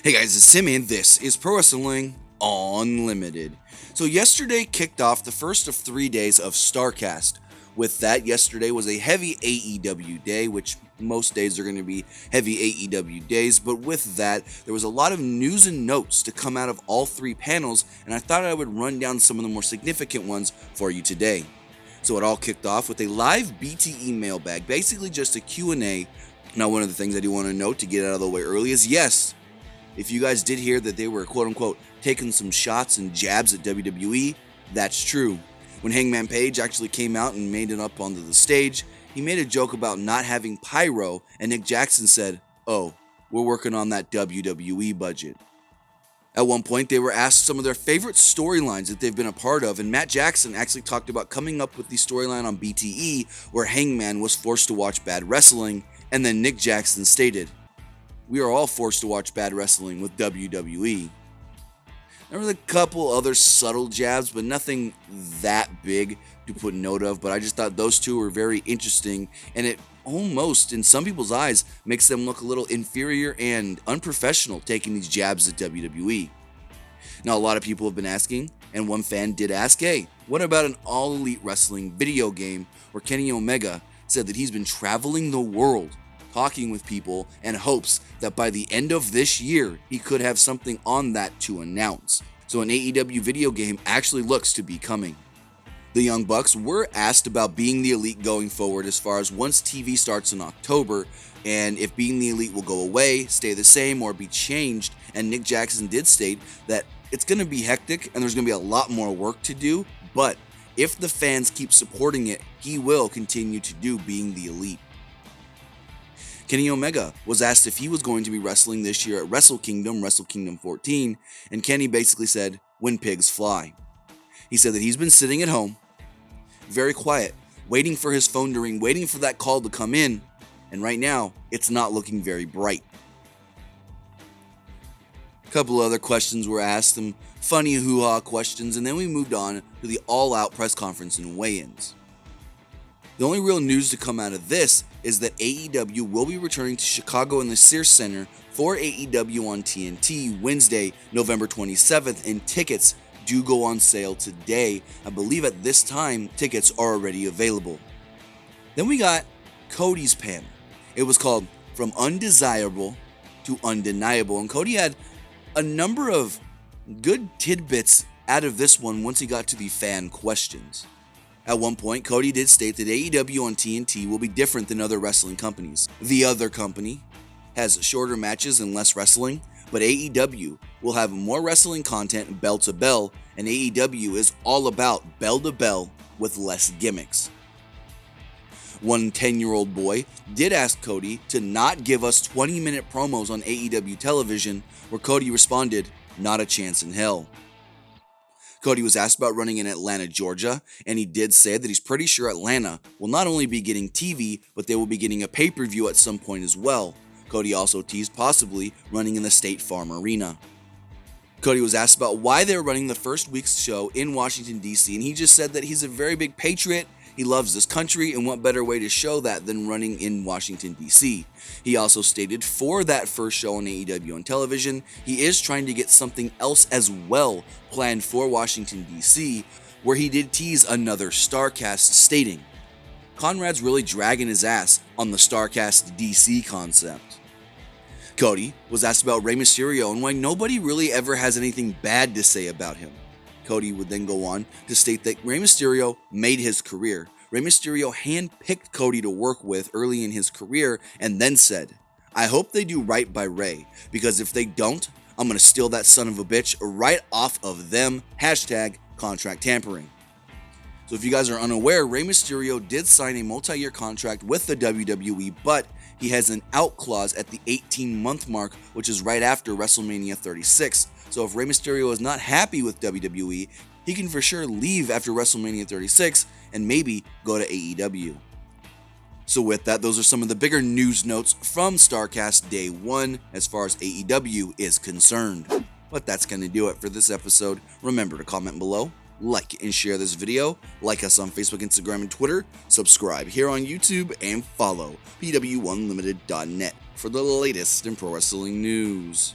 Hey guys, it's Simmy and this is Pro Wrestling Unlimited. So yesterday kicked off the first of 3 days of Starrcast. With that, yesterday was a heavy AEW day, which most days are going to be heavy AEW days, but with that, there was a lot of news and notes to come out of all 3 panels, and I thought I would run down some of the more significant ones for you today. So it all kicked off with a live BTE Mailbag, basically just a Q&A. Now, one of the things I do want to note to get out of the way early is yes, if you guys did hear that they were quote-unquote taking some shots and jabs at WWE, that's true. When Hangman Page actually came out and made it up onto the stage, he made a joke about not having pyro, and Nick Jackson said, "Oh, we're working on that WWE budget." At one point, they were asked some of their favorite storylines that they've been a part of, and Matt Jackson actually talked about coming up with the storyline on BTE where Hangman was forced to watch bad wrestling, and then Nick Jackson stated, "We are all forced to watch bad wrestling with WWE." There was a couple other subtle jabs, but nothing that big to put note of, but I just thought those two were very interesting, and it almost, in some people's eyes, makes them look a little inferior and unprofessional taking these jabs at WWE. Now, a lot of people have been asking, and one fan did ask, hey, what about an All Elite Wrestling video game where Kenny Omega said that he's been traveling the world talking with people and hopes that by the end of this year, he could have something on that to announce. So an AEW video game actually looks to be coming. The Young Bucks were asked about being the Elite going forward as far as once TV starts in October, and if being the Elite will go away, stay the same, or be changed, and Nick Jackson did state that it's going to be hectic and there's going to be a lot more work to do, but if the fans keep supporting it, he will continue to do being the Elite. Kenny Omega was asked if he was going to be wrestling this year at Wrestle Kingdom 14, and Kenny basically said, "When pigs fly." He said that he's been sitting at home, very quiet, waiting for his phone to ring, waiting for that call to come in, and right now, it's not looking very bright. A couple other questions were asked, some funny hoo-ha questions, and then we moved on to the all-out press conference and weigh-ins. The only real news to come out of this is that AEW will be returning to Chicago in the Sears Center for AEW on TNT Wednesday, November 27th, and tickets do go on sale today. I believe at this time, tickets are already available. Then we got Codys Pen. It was called From Undesirable to Undeniable, and Cody had a number of good tidbits out of this one once he got to the fan questions. At one point, Cody did state that AEW on TNT will be different than other wrestling companies. The other company has shorter matches and less wrestling, but AEW will have more wrestling content bell to bell, and AEW is all about bell to bell with less gimmicks. One 10-year-old boy did ask Cody to not give us 20-minute promos on AEW television, where Cody responded, "Not a chance in hell." Cody was asked about running in Atlanta, Georgia, and he did say that he's pretty sure Atlanta will not only be getting TV, but they will be getting a pay-per-view at some point as well. Cody also teased possibly running in the State Farm Arena. Cody was asked about why they were running the first week's show in Washington, D.C., and he just said that he's a very big patriot, he loves this country, and what better way to show that than running in Washington, D.C. He also stated for that first show on AEW on television, he is trying to get something else as well planned for Washington, D.C., where he did tease another Starrcast, stating, "Conrad's really dragging his ass on the Starrcast DC concept." Cody was asked about Rey Mysterio and why nobody really ever has anything bad to say about him. Cody would then go on to state that Rey Mysterio made his career. Rey Mysterio handpicked Cody to work with early in his career and then said, "I hope they do right by Rey, because if they don't, I'm going to steal that son of a bitch right off of them, #contract tampering." So if you guys are unaware, Rey Mysterio did sign a multi-year contract with the WWE, but he has an out clause at the 18-month mark, which is right after WrestleMania 36. So if Rey Mysterio is not happy with WWE, he can for sure leave after WrestleMania 36 and maybe go to AEW. So with that, those are some of the bigger news notes from Starrcast Day 1 as far as AEW is concerned. But that's going to do it for this episode. Remember to comment below, like and share this video, like us on Facebook, Instagram, and Twitter, subscribe here on YouTube, and follow PWUnlimited.net for the latest in pro wrestling news.